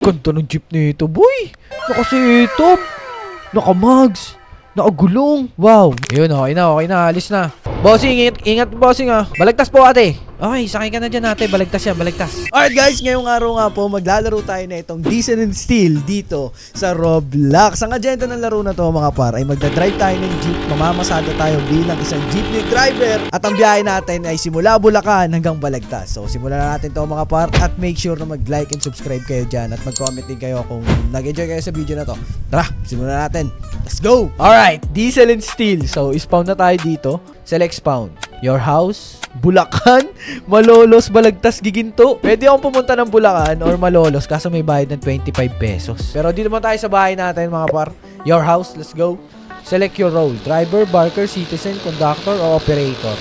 Ganda ng jeep nito, boy. Naka-setup. Naka-mags. Nakagulong. Wow. Ayun, okay na. Alis na. Bossing, ingat bossing ah. Balagtas po ate. Okay, sakay ka na dyan ate. Balagtas yan, balagtas. Alright guys, ngayong araw nga po maglalaro tayo na itong Diesel and Steel dito sa Roblox. Ang agenda ng laro na to mga par ay magdadrive tayo ng jeep. Mamamasada tayo bilang isang jeepney driver. At ang biyahe natin ay simula Bulacan hanggang Balagtas. So simulan na natin to mga par at make sure na mag-like and subscribe kayo dyan. At mag-comment din kayo kung nag-enjoy kayo sa video na to. Tara, simulan natin. Let's go! Alright, Diesel and Steel. So, spawn na tayo dito. Select spawn. Your house, Bulacan, Malolos, Balagtas, Giginto. Pwede akong pumunta ng Bulacan or Malolos kaso may bayad ng 25 pesos. Pero dito naman tayo sa bahay natin mga par. Your house, let's go. Select your role. Driver, barker, citizen, conductor, o operator.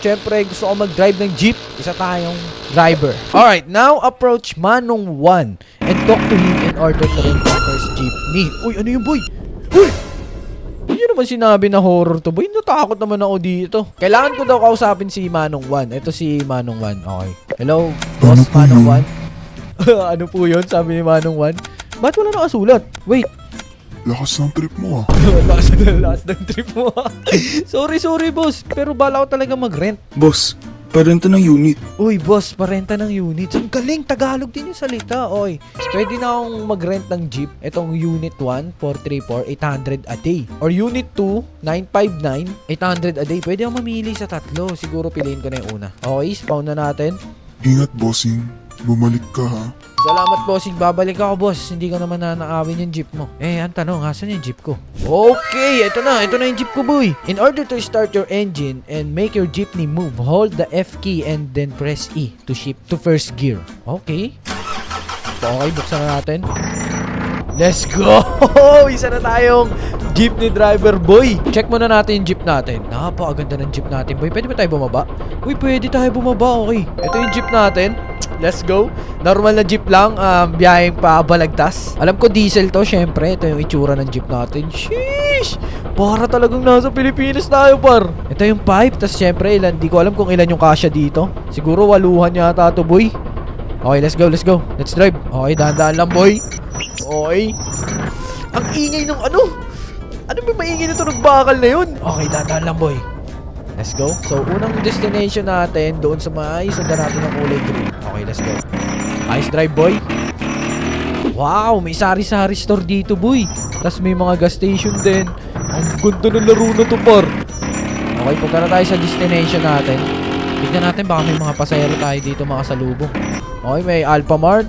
Siyempre gusto ko mag-drive ng jeep. Isa tayong driver. Alright, now approach Manong 1 and talk to him in order to rent the first jeepney. Uy, ano yung boy? Uy! Hindi naman sinabi na horror to, boy. Natakot naman ako dito. Kailangan ko daw kausapin si Manong 1. Ito si Manong 1. Okay. Hello, boss Manong 1. Ano po yun? Sabi ni Manong 1. Ba't wala nakasulat? Wait. Lakas ng trip mo ah. Lakas ng trip mo ah. Sorry boss. Pero bala ko talaga mag-rent. Boss, parenta ng unit. Uy boss, parenta ng unit. Ang galing, Tagalog din yung salita. Oy, pwede na akong mag-rent ng jeep. Itong unit 1, 434, 800 a day. Or unit 2, 959, 800 a day. Pwede akong mamili sa tatlo. Siguro piliin ko na yung una. Okay, spawn na natin. Ingat bossing, bumalik ka ha. Salamat bossing, babalik ako boss. Hindi ko naman nanakawin yung jeep mo. Ang tanong, asan yung jeep ko? Okay, ito na yung jeep ko boy. In order to start your engine and make your jeepney move, hold the F key and then press E to shift to first gear. Okay. Okay, buksan na natin. Let's go! Isa na tayong jeepney driver boy. Check muna natin yung jeep natin. Napakaganda ng jeep natin boy. Pwede ba tayo bumaba? Uy, pwede tayo bumaba. Okay. Ito yung jeep natin. Let's go. Normal na jeep lang, biyaheng pa Balagtas. Alam ko diesel to, syempre. Ito yung itsura ng jeep natin. Sheesh! Para talagang nasa Pilipinas tayo, par. Ito yung pipe, tas syempre, di ko alam kung ilan yung kasya dito. Siguro 8 yata to, boy. Okay, let's go. Let's drive. Okay, dahan-dahan lang, boy. Okay. Ang ingay ng ano? Ano ba maingay na tunog bakal na yun? Okay, dahan-dahan lang, boy. Let's go. So, unang destination natin doon sa may sundan natin ng kulay green. Okay, let's go. Nice drive, boy. Wow, may sari-sari store dito, boy. Tapos may mga gas station din. Ang ganda ng laro na to, par. Okay, punta na tayo sa destination natin. Tignan natin, baka may mga pasahero tayo dito, mga salubong. Okay, may Alphamart.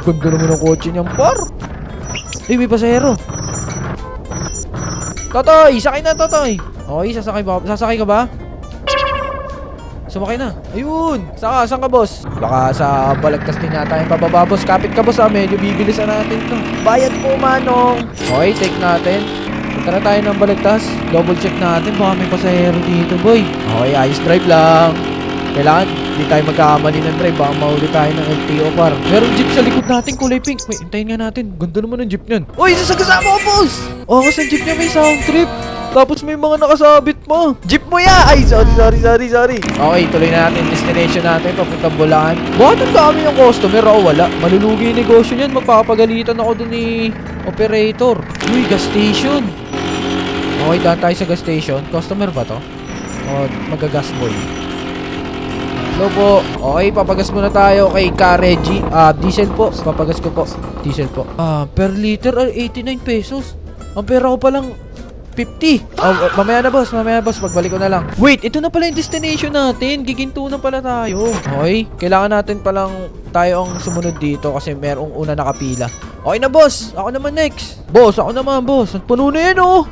Ganda naman ng kotse niyan, par. Ay, may pasahero. Totoy, sakay na, Totoy. Okay, sasakay ka ba? Sumakay na. Ayun. Saan ka, boss? Baka sa Balagtas din yata yung bababa, boss. Kapit ka, boss, medyo bibilisan natin to. Bayad po, Manong. Okay, take natin. Punta na tayo ng Balagtas. Double check natin. Baka may pasahero dito, boy. Okay, ayos drive lang. Kailangan, hindi tayo magkakamali ng drive. Baka mahuli tayo ng LTO, par. Merong jeep sa likod natin, kulay pink. Wait, hintayin nga natin. Ganda naman ng jeep niyan. Uy, sasagasama ko, boss! Oh, kasi jeep niya may sound trip. Tapos may mga nakasabit mo. Jeep mo ya! Ay, sorry. Okay, tuloy na natin destination natin. Papunta Bulacan. Bakit ang dami yung customer? Ako wala. Malulugi yung negosyo niyan. Magpapagalitan ako dun ni operator. Uy, gas station. Okay, daan tayo sa gas station. Customer ba to? O, magagas boy. Hello po. Okay, papagas muna tayo kay Ka-Reggie. Diesel po. Papagas ko po. Diesel po. Per liter, 89 pesos. Ang pera ko palang 50. Mamaya na boss, pagbalik ko na lang. Wait, ito na pala yung destination natin. Giginto na pala tayo. Okay, kailangan natin palang tayo ang sumunod dito kasi merong una nakapila. Okay na boss, ako naman next. Boss, ako naman boss. Puno na yan oh.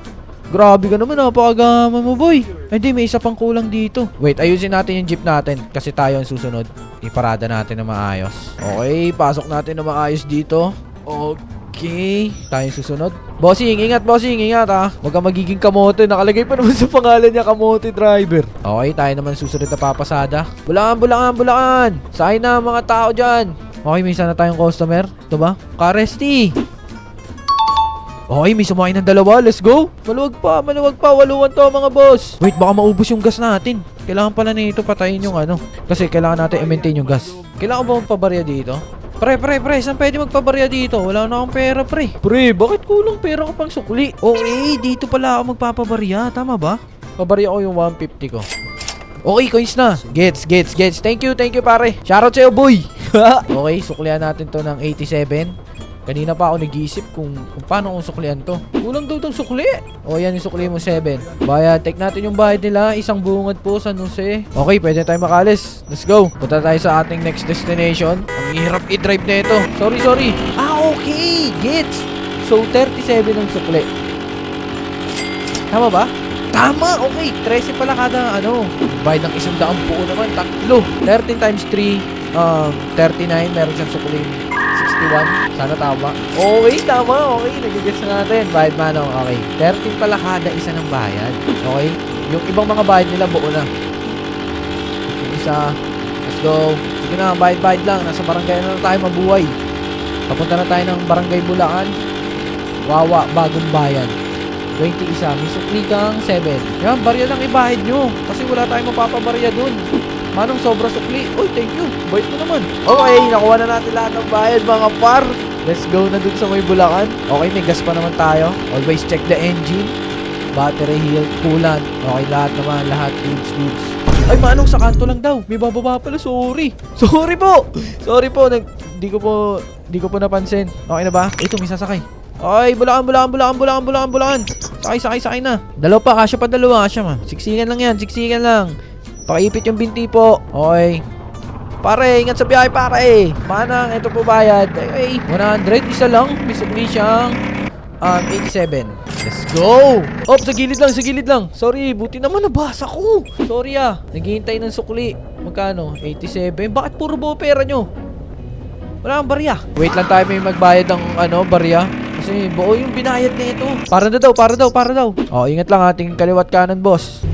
Grabe ka naman, napakagama mo boy. Ay di, may isa pang kulang dito. Wait, ayusin natin yung jeep natin kasi tayo ang susunod. Iparada natin na maayos. Okay, pasok natin na maayos dito. Okay, tayo susunod. Bossing, ingat ha. Huwag kang magiging kamote. Nakalagay pa naman sa pangalan niya, kamote driver. Okay, tayo naman susunod na papasada. Bulacan. Saan na mga tao dyan? Okay, may isa na tayong customer. Ito ba? Ka-Resty. Okay, may sumakay ng dalawa. Let's go. Maluwag pa. Waluwan to mga boss. Wait, baka maubos yung gas natin. Kailangan pala nito patayin yung ano. Kasi kailangan natin i-maintain yung gas. Kailangan ba magpabarya dito? Pre, saan pwede magpabarya dito? Wala na akong pera, pre. Pre, bakit kulang pera ko pang sukli? Okay, dito pala ako magpapabarya. Tama ba? Pabarya ko yung 150 ko. Okay, coins na. Gets. Thank you, pare. Shoutout sa'yo, boy. Okay, suklihan natin to ng 87. Kanina pa ako nag-iisip kung paano kong suklihan to. Kulang daw itong sukli. O, yan yung sukli mo, 7. Bayad, take natin yung bayad nila. Isang bungad po, San Jose. Okay, pwede tayo makalis. Let's go. Punta tayo sa ating next destination. Ang hirap i-drive na ito. Sorry. Okay, gets. So, 37 ang sukli. Tama ba? Tama, okay. 13 pala kada, bayad ng 100 po naman. 3. 13 times 3, 39. Meron siyang sukli. 61. Sana tama. Okay, tama. Okay, nagigets na natin. Bayad manong. Okay. 13 pala kada isa ng bayad. Okay. Yung ibang mga bayad nila buo na. Yung isa. Let's go. Sige na, bayad lang. Nasa barangay na tayo mabuhay. Papunta na tayo ng barangay Bulacan. Wawa, bagong bayan. 20 isa. May sukli kang 7. Yan, barya lang ibahid nyo. Kasi wala tayong mapapabarya dun. Manong sobra sukli. Uy, thank you. Bait mo naman. Okay, nakuha na natin lahat ng bayad mga par. Let's go na dun sa may Bulacan. Okay, may gas pa naman tayo. Always check the engine. Battery health, coolant. Okay, lahat naman. Lahat goods. Ay, Manong, sa kanto lang daw. May bababa pala. Sorry po. Di ko po napansin. Okay na ba? Ito, may sasakay. Ay, Bulacan. Sakay na. Dalawa pa, kasya pa dalawa. Kasya ma. Siksikan lang. Pakiipit yung binti po. Okay. Pare, ingat sa biyahe, pare. Manang, ito po bayad. Okay. 100, isa lang. May sukli siyang 87. Let's go. Sa gilid lang. Sorry, buti naman nabasa ko. Sorry naghihintay ng sukli. Magkano? 87. Bakit puro buo pera nyo? Wala kang barya. Wait lang tayo, may magbayad ng barya. Kasi buo yung binayad na ito. Para daw. Ingat lang ating kaliwat kanan, boss.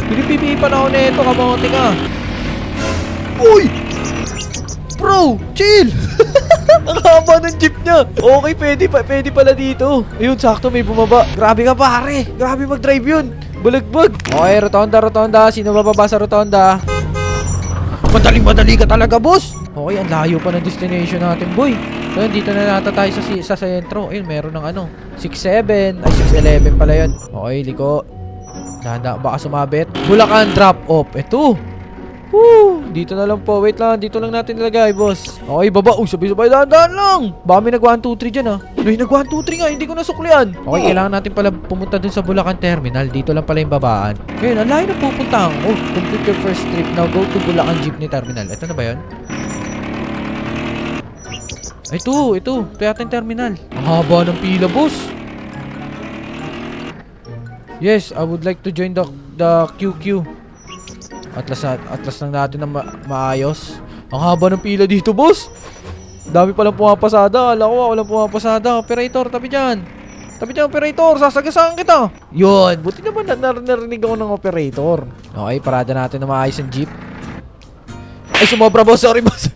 Pinipipi pa na ako na ito, kamote ka. Uy! Bro, chill! Ang haba ng jeep niya. Okay, pwede pala dito. Ayun, sakto may bumaba. Grabe ka pare. Grabe mag-drive yun. Bulagbag. Okay, rotonda. Sino bababa sa rotonda? Madali ka talaga, boss. Okay, ang layo pa ng destination natin, boy. So, dito na nata tayo sa sentro. Ayun, meron ng 6'7". Ay, 6'11 pala yun. Okay, liko. Dahan-dahan, baka sumabit. Bulacan drop off. Ito. Woo! Dito na lang po. Wait lang. Dito lang natin nilagay, boss. Okay, baba. Sabay-sabay. Dahan-dahan lang. Baka may nag-1, 2, 3 dyan, nag-1, 2, 3 nga. Hindi ko nasuklian. Okay, kailangan natin pala pumunta dun sa Bulacan Terminal. Dito lang pala yung babaan. Ngayon, ang layo na pupuntahan. Complete your first trip. Now, go to Bulacan Jeepney Terminal. Ito na ba yun? Ito yata yung terminal. Ang haba ng pila, boss. Yes, I would like to join the QQ. Atlas lang natin na maayos. Ang haba ng pila dito, boss. Dami palang pumapasada. Alam ko, walang pumapasada. Operator, tabi dyan, operator. Sasagasaan kita. Yun, buti naman narinig ako ng operator. Okay, parada natin na maayos ang jeep. Ay, sumobra, boss. Sorry, boss.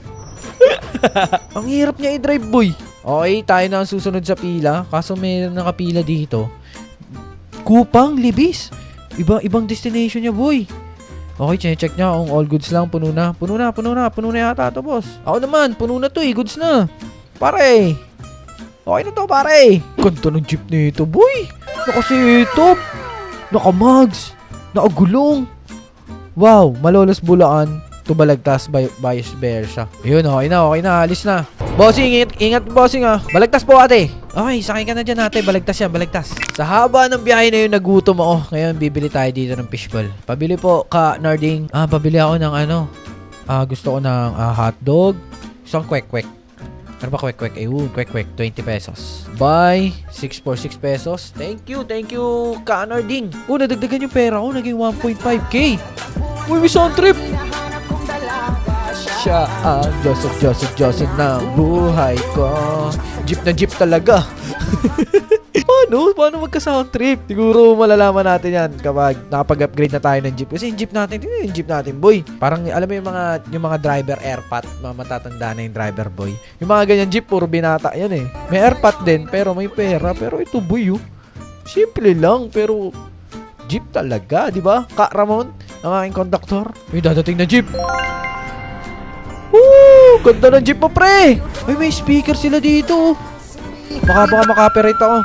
Ang hirap niya i-drive, boy. Okay, tayo na ang susunod sa pila. Kaso may nakapila dito. Kupang, Libis. Ibang destination niya, boy. Okay, check niya kung all goods lang. Puno na yata ito, boss. Ako naman, puno na to goods na. Pare. Okay na to, pare. Ganda ng jeep nito, boy. Naka-setup. Naka-mugs. Naka-gulong. Wow, Malolos Bulacan to Balagtas vice versa. Ayun, okay na. Alis na. Bossing, ingat bossing Balagtas po, ate. Okay, sakay ka na dyan, ate. Balagtas. Sa haba ng biyahe na yun, nagutom ako. Ngayon, bibili tayo dito ng fishball. Pabili po, ka Narding. Pabili ako ng gusto ko ng hotdog. Isang kwek-kwek. Ano ba kwek-kwek? Ayun, kwek-kwek. 20 pesos. Buy. 6 for 6 pesos. Thank you, ka Narding. Nadagdagan yung pera ko. Naging 1.5k. Uy, may sound trip. Siya ang Joseph ng buhay ko. Jeep na jeep talaga. Paano magka-sound trip? Siguro malalaman natin yan kapag nakapag-upgrade na tayo ng jeep. Kasi yung jeep natin, boy. Parang alam mo yung mga driver airpot, mga matatanda na yung driver, boy. Yung mga ganyan jeep, puro binata yan eh. May airpot din, pero may pera. Pero ito, boy, simple lang, pero jeep talaga, di ba? Ka Ramon, ang aking conductor. May dadating na jeep. Woo! Ganda ng jeep mo, pre. Ay, may speaker sila dito. Baka makapirate ako.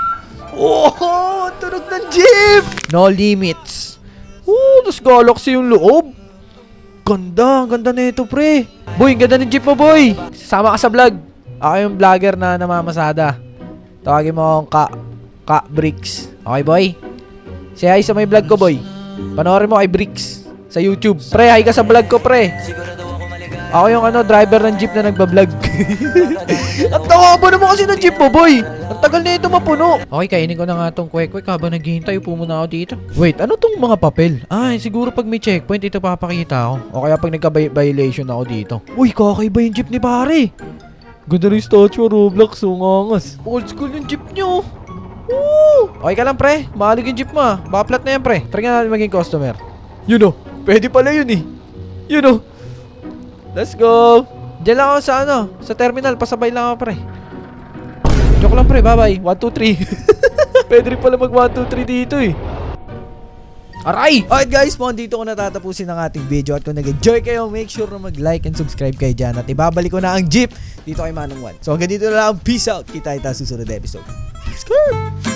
Oh, tunog ng jeep. No limits. Tapos galaxy yung loob. Ganda na ito, pre. Boy, ganda ng jeep mo, boy. Sama ka sa vlog. Ako yung vlogger na namamasada. Tawagin mo akong Ka Bricks. Okay, boy? Say hi sa may vlog ko, boy. Panoorin mo kay Bricks sa YouTube. Pre, hi ka sa vlog ko, pre. Ako yung driver ng jeep na nagbablog. Ang tawa ba naman kasi ng jeep mo, boy? Ang tagal na ito mapuno. Okay, kainin ko na nga tong kwek-kwek habang naghihintay. Upo muna ako dito. Wait, ano tong mga papel? Ay, siguro pag may checkpoint, ito papakita ako. O kaya pag nagka-violation ako dito. Uy, kakaiba yung jeep ni pare. Ganda rin statue, Roblox, ungangas. Old school yung jeep nyo. Woo! Okay ka lang, pre. Mahalig yung jeep mo, ah. Baka flat na yan, pre. Try nga natin maging customer. Yun, oh. Pwede pala yun, eh. Yun, oh. Let's go. Diyan lang ako sa terminal. Pasabay lang ako, pre. Joke lang, pre. Bye-bye. 1, 2, 3. Pwede rin pala mag 1, 2, 3 dito, eh. Aray! Alright guys, po dito ko natatapusin ang ating video. At kung nag-enjoy kayo, make sure na mag-like and subscribe kayo dyan. At ibabalik ko na ang jeep dito kay Manong Juan. So hanggang dito na lang. Peace out. Kita sa susunod na episode. Skirt!